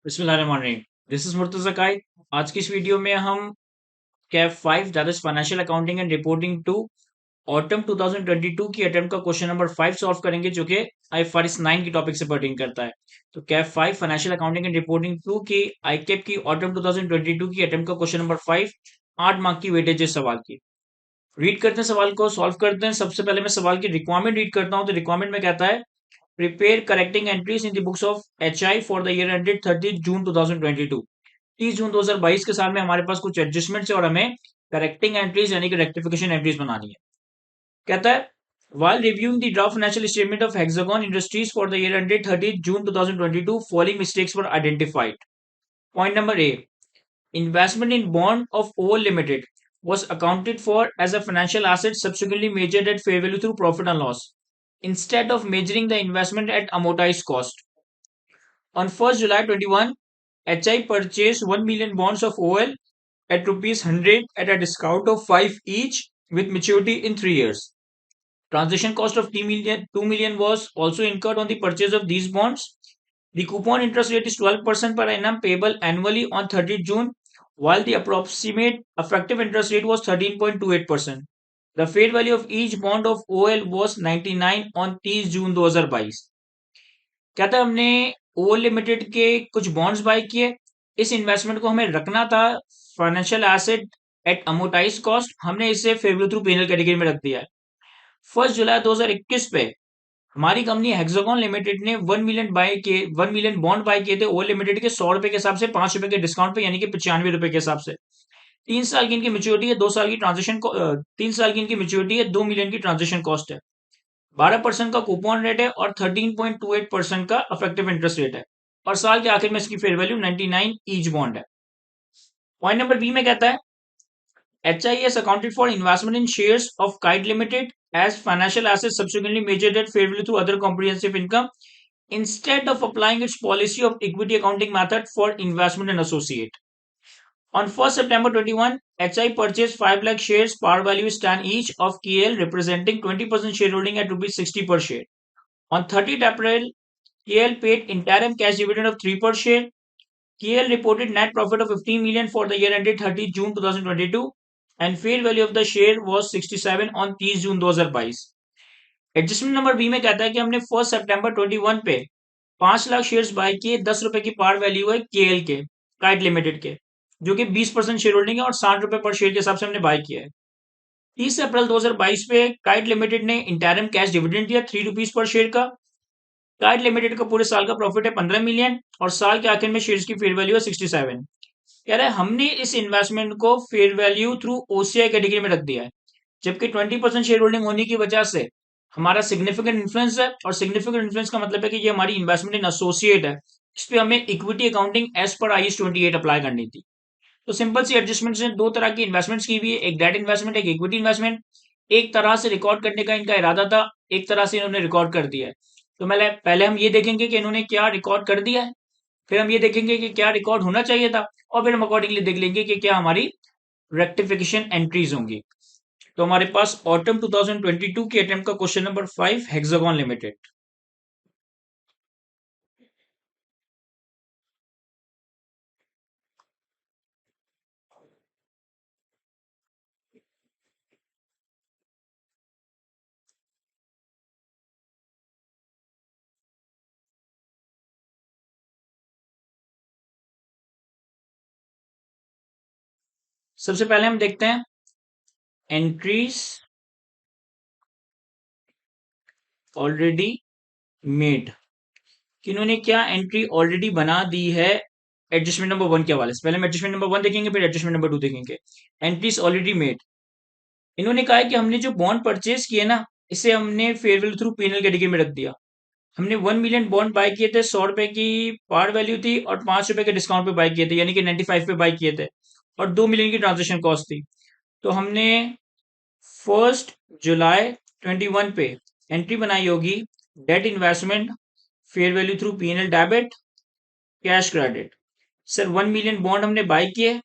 बिस्मिल्लाहिर्रहमानिर्रहीम। This is Murtaza Qaid. आज की इस वीडियो में हम CAF 5 that is financial accounting and reporting two autumn 2022 की अटेम्प्ट का क्वेश्चन नंबर 5 सॉल्व करेंगे, जो कि आईएफआरएस 9 की टॉपिक से पर्टेन करता है। तो CAF 5 financial accounting and reporting two की आईकेप की ऑटम 2022 की अटेम्प्ट का क्वेश्चन नंबर 5 8 मार्क की वेटेज है सवाल की। रीड करते हैं, सवाल को सॉल्व करते हैं। सबसे पहले मैं सवाल की रिक्वायरमेंट रीड करता हूँ। तो रिक्वायरमेंट में कहता है prepare correcting entries in the books of HI for the year ended 30 June 2022। 30 June 2022 के साल में हमारे पास कुछ एडजस्टमेंट्स है और हमें करेक्टिंग एंट्रीज यानी कि रेक्टिफिकेशन एंट्रीज बनानी है। कहता है while reviewing the draft financial statement of Hexagon Industries for the year ended 30 June 2022, following mistakes were identified. Point number A. Investment in bond of OL Limited was accounted for as a financial asset subsequently measured at fair value through profit and loss, instead of measuring the investment at amortized cost. On 1st July 21, HI purchased 1 million bonds of OL at rupees 100 at a discount of 5 each with maturity in 3 years. Transaction cost of 2 million was also incurred on the purchase of these bonds. The coupon interest rate is 12% per annum payable annually on 30th June, while the approximate effective interest rate was 13.28%. The fair value of each bond of OL was 99 on 30 June 2022. कहता है हमने ओल limited के कुछ bonds bye किए। इस investment को हमें रखना था financial asset at amortised cost. हमने इसे fair value through PNL category में रख दिया है। 1 जुलाई 2021 पे हमारी कंपनी हेक्सागन लिमिटेड ने 1 मिलियन बॉन्ड बाय किए थे ओल लिमिटेड के 100 रुपए के हिसाब से, 5 रुपए के डिस्काउंट पे, यानी कि 95 रुपए के हिसाब से। 3 साल की इनकी मेच्योरिटी है, 2 साल की ट्रांजेक्शन 3 साल की इनकी मेच्योरिटी है, 2 मिलियन की ट्रांजेक्शन कॉस्ट है, 12% का कूपन रेट है और 13.28% का इफेक्टिव इंटरेस्ट रेट है, और साल के आखिर में इसकी फेयर वैल्यू 99 ईच बॉन्ड है। पॉइंट नंबर बी में कहता है HIS accounted for investment in shares of Kite Limited as financial assets subsequently measured at fair value through other comprehensive income, instead of applying its policy of equity accounting method for investment in associate. On 1st September 21, HI purchased 5 lakh shares par value stand each of KL representing 20% shareholding at rupees 60 per share. On 30th April, KL paid interim cash dividend of 3 per share. KL reported net profit of 15 million for the year ended 30 June 2022 and fair value of the share was 67 on 30 June 2022। Adjustment number B में कहता है कि हमने 1 सितंबर 21 पे 5 lakh shares bye किए, 10 रुपए की par value है केएल के, काइट लिमिटेड के, जो कि 20% शेयर होल्डिंग है और 60 रुपए पर शेयर के हिसाब से हमने बाय किया है। 30 अप्रैल 2022 पे काइट लिमिटेड ने इंटरम कैश डिविडेंड दिया 3 रुपीज पर शेयर का। काइट लिमिटेड का पूरे साल का प्रॉफिट है 15 मिलियन और साल के आखिर में शेयर्स की फेयर वैल्यू है 67। कह रहा है हमने इस इन्वेस्टमेंट को fair value through OCI category में रख दिया है, जबकि 20% शेयर होल्डिंग होने की वजह से हमारा सिग्निफिकेंट इन्फ्लुएंस है, और सिग्निफिकेंट इन्फ्लुएंस का मतलब है कि ये हमारी इन्वेस्टमेंट इन एसोसिएट है, इस पे हमें equity accounting as per IAS 28 apply करनी थी। तो सिंपल सी एडजस्टमेंट से दो तरह की इन्वेस्टमेंट्स की हुई है, एक डेट इन्वेस्टमेंट, एक इक्विटी इन्वेस्टमेंट। एक तरह से रिकॉर्ड करने का इनका इरादा था, एक तरह से इन्होंने रिकॉर्ड कर दिया है। तो पहले हम ये देखेंगे कि इन्होंने क्या रिकॉर्ड कर दिया है, फिर हम ये देखेंगे कि क्या रिकॉर्ड होना चाहिए था, और फिर हम अकॉर्डिंगली देख लेंगे कि क्या हमारी रेक्टिफिकेशन एंट्रीज होंगी। तो हमारे पास ऑटम 2022 की अटेम्प्ट का क्वेश्चन नंबर 5 हेक्सागन लिमिटेड। सबसे पहले हम देखते हैं एंट्रीज ऑलरेडी मेड, कि इन्होंने क्या एंट्री ऑलरेडी बना दी है एडजस्टमेंट नंबर 1 के हवाले से। पहले हम एडजस्टमेंट नंबर 1 देखेंगे, फिर एडजस्टमेंट नंबर 2 देखेंगे। एंट्रीज ऑलरेडी मेड, इन्होंने कहा है कि हमने जो बॉन्ड परचेज किए ना, इसे हमने fair value through PNL category में रख दिया। हमने 1 मिलियन बॉन्ड बाय किए थे, 100 रुपए की पार वैल्यू थी और 5 रुपए के डिस्काउंट पे बाय किए थे, यानी कि 95 पे बाय किए थे, और 2 मिलियन की ट्रांजेक्शन कॉस्ट थी। तो हमने 1 जुलाई 21 पे एंट्री बनाई होगी debt investment fair value through PNL debit cash credit. Sir 1 million bond हमने बाय किए,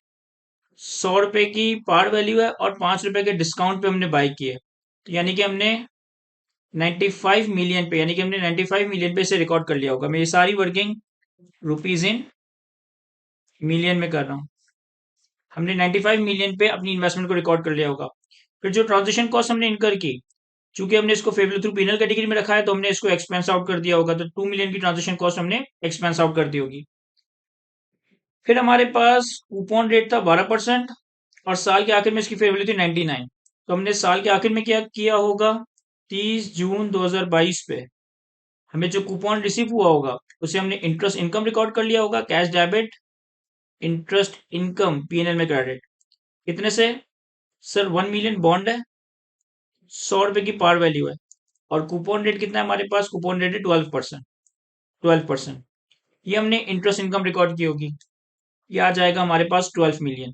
100 रुपए की पार वैल्यू है और 5 रुपए के डिस्काउंट पे हमने बाय किए, तो यानी कि हमने 95 मिलियन पे, यानी कि हमने 95 मिलियन पे इसे रिकॉर्ड कर लिया होगा। मैं ये सारी वर्किंग रुपीज इन मिलियन में कर रहा हूँ। हमने 95 मिलियन पे अपनी इन्वेस्टमेंट को रिकॉर्ड कर लिया होगा। फिर जो ट्रांजेक्शन कॉस्ट हमने इनकर की, चूंकि हमने इसको फेवरेबल थ्रू पीनल कैटेगरी में रखा है तो हमने इसको एक्सपेंस आउट कर दिया होगा, तो 2 मिलियन की ट्रांजेक्शन कॉस्ट हमने एक्सपेंस आउट कर दी होगी। फिर हमारे पास कूपन रेट था 12% और साल के आखिर में इसकी फेयर वैल्यू थी 99। तो हमने साल के आखिर में क्या किया होगा, 30 जून 2022 पे हमें जो कूपन रिसीव हुआ होगा उसे हमने इंटरेस्ट इनकम रिकॉर्ड कर लिया होगा, cash debit interest income PNL में क्रेडिट। कितने से? सर 1 मिलियन बॉन्ड है, 100 रुपए की पार वैल्यू है और कूपन रेट कितना है हमारे पास? कूपन रेट है 12%। 12%, ये हमने इंटरेस्ट इनकम रिकॉर्ड की होगी, ये आ जाएगा हमारे पास 12 मिलियन।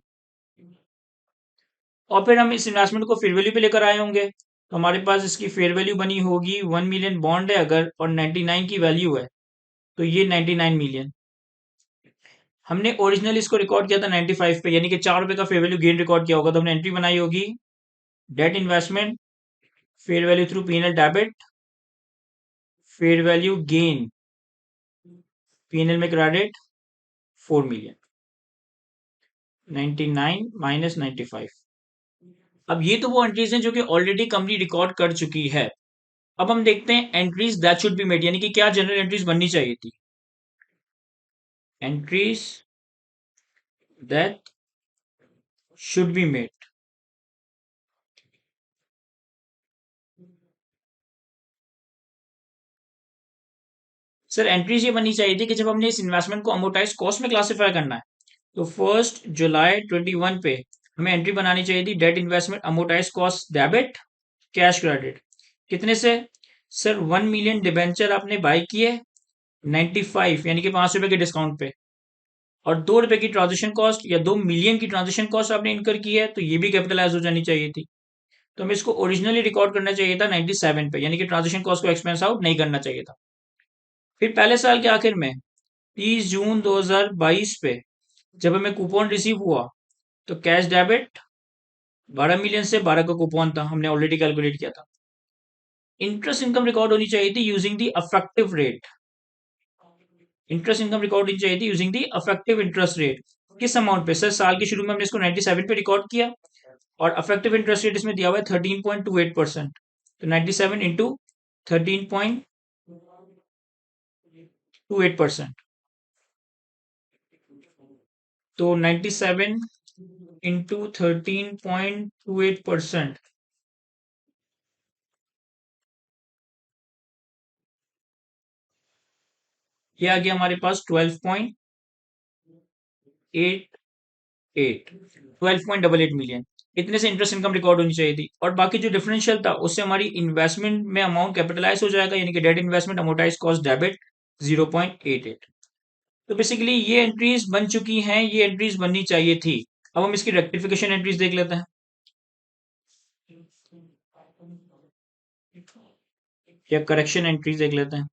और फिर हम इस इन्वेस्टमेंट को फेयर वैल्यू पे लेकर आए होंगे, तो हमारे पास इसकी फेयर वैल्यू बनी होगी 1 मिलियन बॉन्ड है अगर, और 99 की वैल्यू है, तो ये 99 मिलियन। हमने ओरिजिनल इसको रिकॉर्ड किया था 95 पे, यानी कि 4 रुपए का फेयर वैल्यू गेन रिकॉर्ड किया होगा, तो हमने एंट्री बनाई होगी debt investment fair value through PNL debit, fair value gain PNL में क्रेडिट 4 मिलियन, 99 माइनस 95। अब ये तो वो एंट्रीज हैं जो कि ऑलरेडी कंपनी रिकॉर्ड कर चुकी है। अब हम देखते हैं entries that should be made, यानी कि क्या जनरल एंट्रीज बननी चाहिए थी। Entries that should be made. Sir entries ये बननी चाहिए थी कि जब हमने इस इन्वेस्टमेंट को अमोटाइज कॉस्ट में क्लासिफाई करना है, तो 1 जुलाई 2021 पे हमें एंट्री बनानी चाहिए थी debt investment amortised cost debit cash credit. कितने से? सर 1 मिलियन डिबेंचर आपने बाय किए 95 यानी कि 5 रुपए के डिस्काउंट पे, और 2 रुपए की ट्रांजेक्शन कॉस्ट या 2 मिलियन की ट्रांजेक्शन कॉस्ट आपने इनकर की है, तो ये भी कैपिटलाइज हो जानी चाहिए थी। तो हमें इसको ओरिजिनली रिकॉर्ड करना चाहिए था 97 पे, यानी कि ट्रांजेक्शन कॉस्ट को एक्सपेंस आउट नहीं करना चाहिए था। फिर पहले साल के आखिर में 30 जून 2022 पे जब हमें कूपन रिसीव हुआ, तो कैश डेबिट 12 मिलियन से 12 का कूपन था, हमने ऑलरेडी कैलकुलेट किया था। इंटरेस्ट इनकम रिकॉर्ड होनी चाहिए थी using the affective rate. Interest income record होनी चाहिए थी using the affective interest rate. किस अमाउंट पे? सर साल के शुरू में हमने इसको 97 पे रिकॉर्ड किया और अफेक्टिव इंटरेस्ट रेट इसमें दिया हुआ है 13.28%। तो 97 इंटू 13.28%, तो 97 इंटू 13.28%, ये आ गया हमारे पास 12.88 इतने से इंटरेस्ट इनकम रिकॉर्ड होनी चाहिए थी। और बाकी जो डिफरेंशियल था उससे हमारी इन्वेस्टमेंट में अमाउंट कैपिटलाइज हो जाएगा, यानी कि debt investment amortised cost debit 0.88। तो बेसिकली ये एंट्रीज बन चुकी हैं, ये एंट्रीज बननी चाहिए थी। अब हम इसकी रेक्टिफिकेशन एंट्रीज देख लेते हैं, या करेक्शन एंट्रीज देख लेते हैं।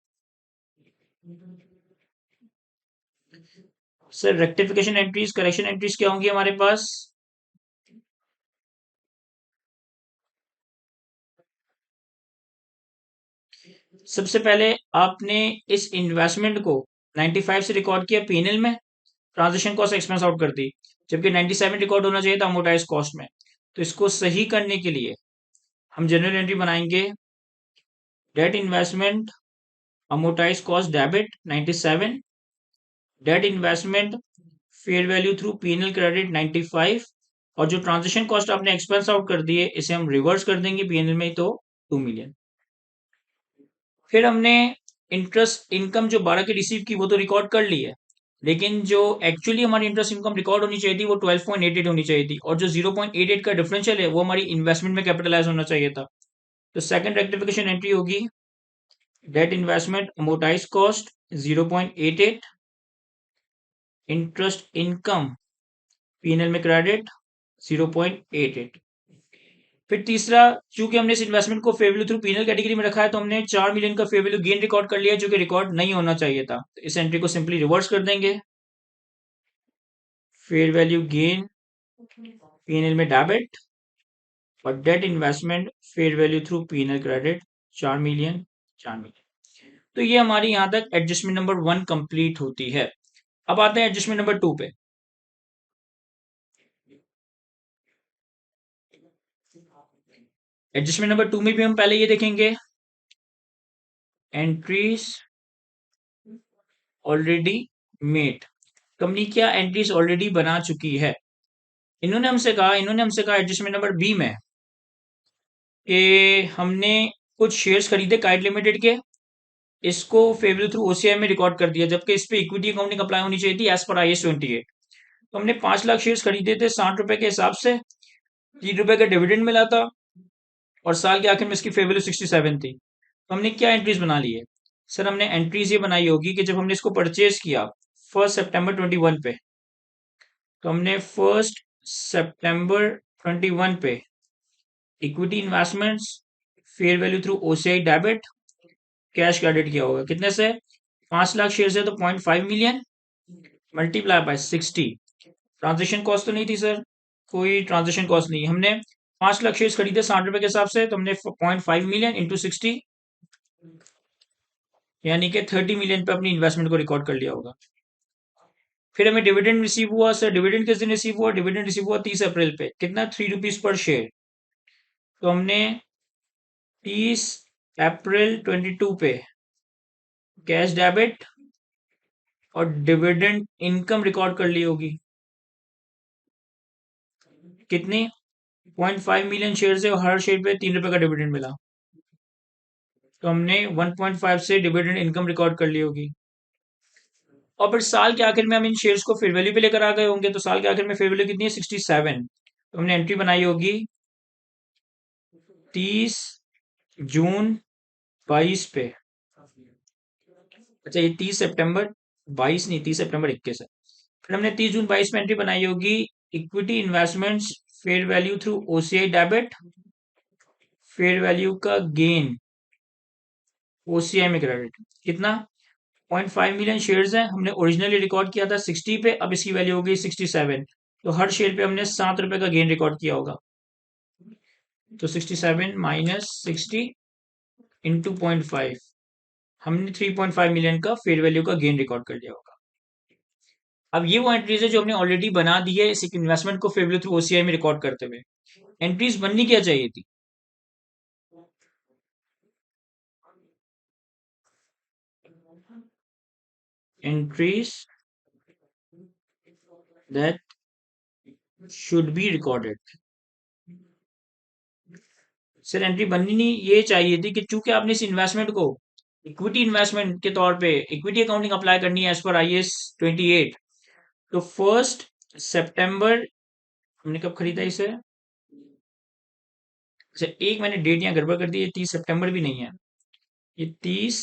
Sir rectification entries correction entries क्या होंगी हमारे पास? सबसे पहले आपने इस इन्वेस्टमेंट को 95 से रिकॉर्ड किया पीएनएल में, ट्रांजेक्शन कॉस्ट एक्सपेंस आउट कर दी, जबकि 97 रिकॉर्ड होना चाहिए था अमोटाइज कॉस्ट में। तो इसको सही करने के लिए हम जनरल एंट्री बनाएंगे debt investment amortised cost debit 97, debt investment fair value through PNL credit 95, और जो ट्रांजेक्शन कॉस्ट आपने एक्सपेंस आउट कर दी है इसे हम रिवर्स कर देंगे पीएनएल में, तो 2 मिलियन। फिर हमने इंटरेस्ट इनकम जो 12 की रिसीव की वो तो रिकॉर्ड कर ली है, लेकिन जो एक्चुअली हमारी इंटरेस्ट इनकम रिकॉर्ड होनी चाहिए थी वो 12.88 होनी चाहिए थी, और जो 0.88 का डिफरेंशियल है वो हमारी इन्वेस्टमेंट में कैपिटलाइज होना चाहिए था। तो सेकंड रेक्टिफिकेशन एंट्री होगी debt investment amortised cost 0.88, interest income PNL में क्रेडिट 0.88। फिर तीसरा, चूंकि हमने इस इन्वेस्टमेंट को fair value through PNL category में रखा है, तो हमने 4 मिलियन का फेयर वैल्यू गेन रिकॉर्ड कर लिया है जो कि रिकॉर्ड नहीं होना चाहिए था। तो इस एंट्री को सिंपली रिवर्स कर देंगे, फेयर वैल्यू गेन पीएनएल में डेबिट और debt investment fair value through PNL credit 4 million, 4 million. तो ये हमारी यहां तक एडजस्टमेंट नंबर 1 कंप्लीट होती है। अब आते हैं एडजस्टमेंट नंबर 2 पे। एडजस्टमेंट नंबर 2 में भी हम पहले ये देखेंगे, एंट्रीज ऑलरेडी मेड। कंपनी क्या एंट्रीज ऑलरेडी बना चुकी है। इन्होंने हमसे कहा एडजस्टमेंट नंबर बी में कि हमने कुछ शेयर्स खरीदे काइट लिमिटेड के, इसको फेवरेबल थ्रू ओसीआई में रिकॉर्ड कर दिया, जबकि इस पे इक्विटी अकाउंटिंग अप्लाई होनी चाहिए थी एज पर IAS 28। तो हमने 5 लाख शेयर्स खरीदे थे 60 रुपए के हिसाब से, 3 रुपए का डिविडेंड मिला था, और साल के आखिर में इसकी फेवरेबल 67 थी। तो हमने क्या एंट्रीज बना ली है सर? हमने एंट्रीज ये बनाई होगी कि जब हमने इसको परचेज किया 1 सितंबर 21 पे, तो हमने 1 सितंबर 21 पे equity investments fair value through OCI debit cash credit किया होगा। कितने से? 5 लाख शेयर है तो 0.5 million multiply by 60। Transaction cost तो नहीं थी सर, कोई ट्रांजेक्शन कॉस्ट नहीं। हमने 5 लाख शेयर खरीदे 60 रुपए के हिसाब से, तो हमने 0.5 मिलियन इंटू 60 यानी कि 30 मिलियन पे अपनी इन्वेस्टमेंट को रिकॉर्ड कर लिया होगा। फिर हमें डिविडेंड रिसीव हुआ सर। डिविडेंड किस दिन रिसीव हुआ? डिविडेंड रिसीव हुआ 30 अप्रैल पे। कितना? 3 रुपीज पर शेयर। तो हमने 30 अप्रैल 22 पे कैश डेबिट और डिविडेंड इनकम रिकॉर्ड कर ली होगी। कितनी? 0.5 मिलियन शेयर है और हर शेयर पे 3 रुपए का डिविडेंड मिला, तो हमने 1.5 से डिविडेंड इनकम रिकॉर्ड कर ली होगी। और फिर साल के आखिर में हम इन शेयर्स को फेयर वैल्यू पे लेकर आ गए होंगे, तो साल के आखिर में फेयर वैल्यू कितनी है? 67। तो हमने एंट्री बनाई होगी 30 जून 22 पे। अच्छा, ये 30 सितंबर 22 नहीं, 30 सितंबर 21 है। फिर हमने 30 जून 22 में एंट्री बनाई होगी equity investments fair value through OCI debit, fair value का गेन OCI में क्रेडिट। कितना? 0.5 मिलियन शेयर्स है, हमने ओरिजिनली रिकॉर्ड किया था 60 पे, अब इसकी वैल्यू हो गई 67। तो हर शेयर पे हमने 7 रुपए का गेन रिकॉर्ड किया होगा। तो 67 माइनस 60 इंटू 0.5, हमने 3.5 मिलियन का फेयर वैल्यू का गेन रिकॉर्ड कर लिया होगा। अब ये वो एंट्रीज है जो हमने ऑलरेडी बना दी है इस इन्वेस्टमेंट को फेयर वैल्यू थ्रू OCI में रिकॉर्ड करते हुए। एंट्रीज बननी क्या चाहिए थी? Entries that should be recorded. Sir entry बननी नहीं ये चाहिए थी कि चूंकि आपने इस इन्वेस्टमेंट को इक्विटी इन्वेस्टमेंट के तौर पे इक्विटी अकाउंटिंग अप्लाई करनी है एज पर IAS 28, तो 1 सितंबर हमने कब खरीदा इसे? अच्छा, एक मैंने डेट यहाँ गड़बड़ कर दी, ये 30 सितंबर भी नहीं है, ये 30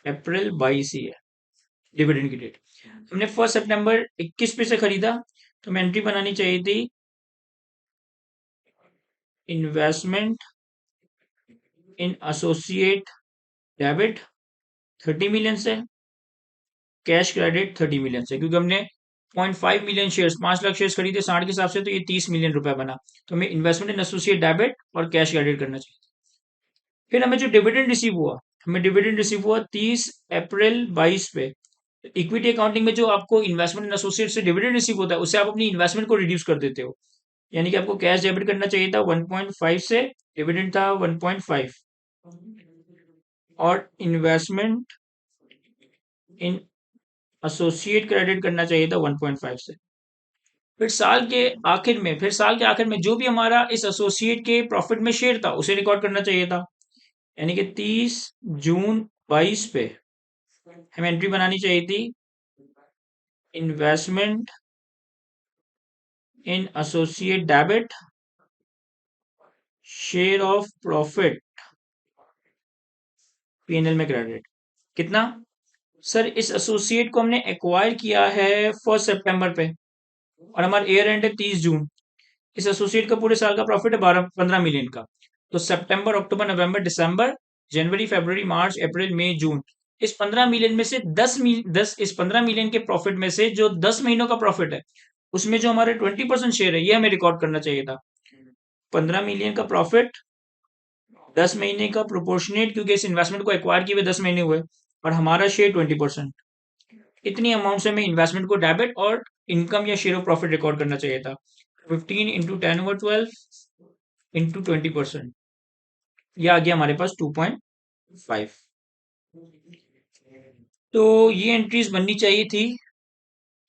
अप्रैल 22 ही है डिविडेंड की डेट। हमने 1 सितंबर 21 पे से खरीदा, तो हमें एंट्री बनानी चाहिए थी इन्वेस्टमेंट इन एसोसिएट डेबिट 30 मिलियन से, कैश क्रेडिट 30 मिलियन से, क्योंकि हमने 0.5 मिलियन शेयर्स 5 लाख शेयर्स खरीदे 60 के हिसाब से, तो ये 30 मिलियन रुपए बना। तो हमें इन्वेस्टमेंट इन एसोसिएट डेबिट और कैश क्रेडिट करना चाहिए। फिर हमें जो डिविडेंड रिसीव हुआ, हमें डिविडेंड रिसीव हुआ 30 अप्रैल 22 पे। इक्विटी अकाउंटिंग में जो आपको इन्वेस्टमेंट इन एसोसिएट से डिविडेंड रिसीव होता है, उससे आप अपनी इन्वेस्टमेंट को रिड्यूस कर देते हो। यानी कि आपको कैश डेबिट करना चाहिए था 1.5 से, डिविडेंड था 1.5, और इन्वेस्टमेंट इन एसोसिएट क्रेडिट करना चाहिए था 1.5 से। फिर साल के आखिर में जो भी हमारा इस एसोसिएट के प्रॉफिट में शेयर था उसे रिकॉर्ड करना चाहिए था। यानी कि 30 जून 22 पे हमें एंट्री बनानी चाहिए थी investment in associate debit share of profit P&L में क्रेडिट। कितना? सर इस एसोसिएट को हमने एक्वायर किया है 1 सितंबर पे, और हमारा ईयर एंड है 30 जून। इस एसोसिएट का पूरे साल का प्रॉफिट है 15 मिलियन का। तो सितंबर अक्टूबर नवंबर दिसंबर जनवरी फरवरी मार्च अप्रैल मई जून, इस 15 मिलियन में से 10 इस 15 मिलियन के प्रॉफिट में से जो 10 महीनों का प्रॉफिट है, उसमें जो हमारे 20% शेयर है, ये हमें रिकॉर्ड करना चाहिए था। 15 मिलियन का प्रॉफिट 10 महीने का प्रोपोर्शनेट, क्योंकि इस इन्वेस्टमेंट को एक्वायर किए हुए 10 महीने हुए, और हमारा शेयर 20%। इतनी अमाउंट से हमें इन्वेस्टमेंट को डेबिट और इनकम या शेयर ऑफ प्रॉफिट रिकॉर्ड करना चाहिए था। 15 इंटू 10/12 इंटू 20%। ये आ गया हमारे पास 2.5। तो ये एंट्रीज बननी चाहिए थी,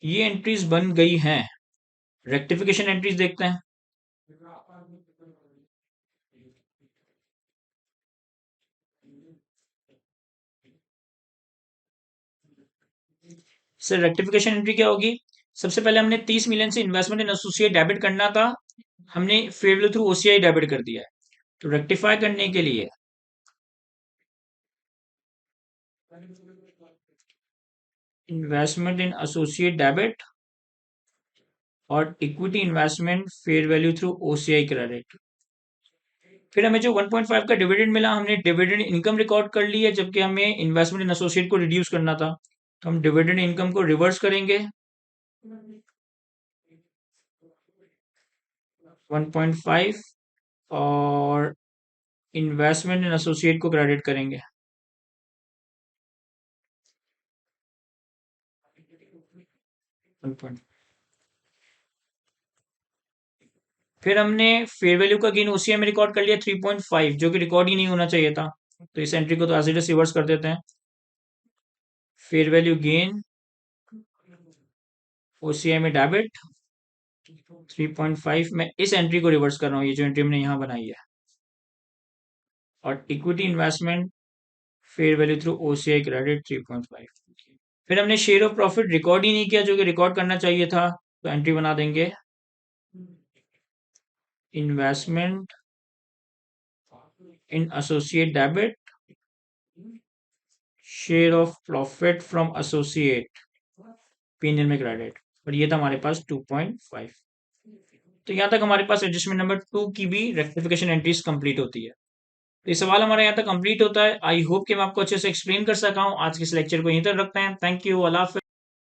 ये एंट्रीज बन गई हैं। रेक्टिफिकेशन एंट्रीज देखते हैं। सर रेक्टिफिकेशन एंट्री क्या होगी? सबसे पहले हमने 30 मिलियन से इन्वेस्टमेंट इन एसोसिएट डेबिट करना था, हमने fair value through OCI debit कर दिया है। तो रेक्टिफाई करने के लिए इन्वेस्टमेंट इन एसोसिएट डेबिट और equity investment fair value through OCI credit. फिर हमें जो 1.5 का डिविडेंड मिला, हमने डिविडेंड इनकम रिकॉर्ड कर ली है, जबकि हमें इन्वेस्टमेंट इन एसोसिएट को रिड्यूस करना था। तो हम डिविडेंड इनकम को रिवर्स करेंगे, 1.5, और इन्वेस्टमेंट इन एसोसिएट को क्रेडिट करेंगे। फिर हमने फेयर वैल्यू का गेन ओसीआई में रिकॉर्ड कर लिया 3.5, जो कि रिकॉर्ड ही नहीं होना चाहिए था। तो इस एंट्री को तो एज इट इज रिवर्स कर देते हैं। फेयर वैल्यू गेन ओसीआई में डेबिट 3.5, मैं इस एंट्री को रिवर्स कर रहा हूँ, ये जो एंट्री हमने यहाँ बनाई है। और equity investment fair value through OCI credit 3.5। फिर हमने शेयर ऑफ प्रॉफिट रिकॉर्ड ही नहीं किया, जो कि रिकॉर्ड करना चाहिए था। तो एंट्री बना देंगे investment in associate debit share of profit from associate PNL में क्रेडिट। और ये था हमारे पास 2.5। तो यहाँ तक हमारे पास एडजस्टमेंट नंबर 2 की भी रेक्टिफिकेशन एंट्रीज कंप्लीट होती है। तो ये सवाल हमारा यहाँ तक कंप्लीट होता है। आई होप कि मैं आपको अच्छे से एक्सप्लेन कर सका हूँ। आज के इस लेक्चर को यहीं तक रखते हैं। थैंक यू, अल्लाह हाफिज़।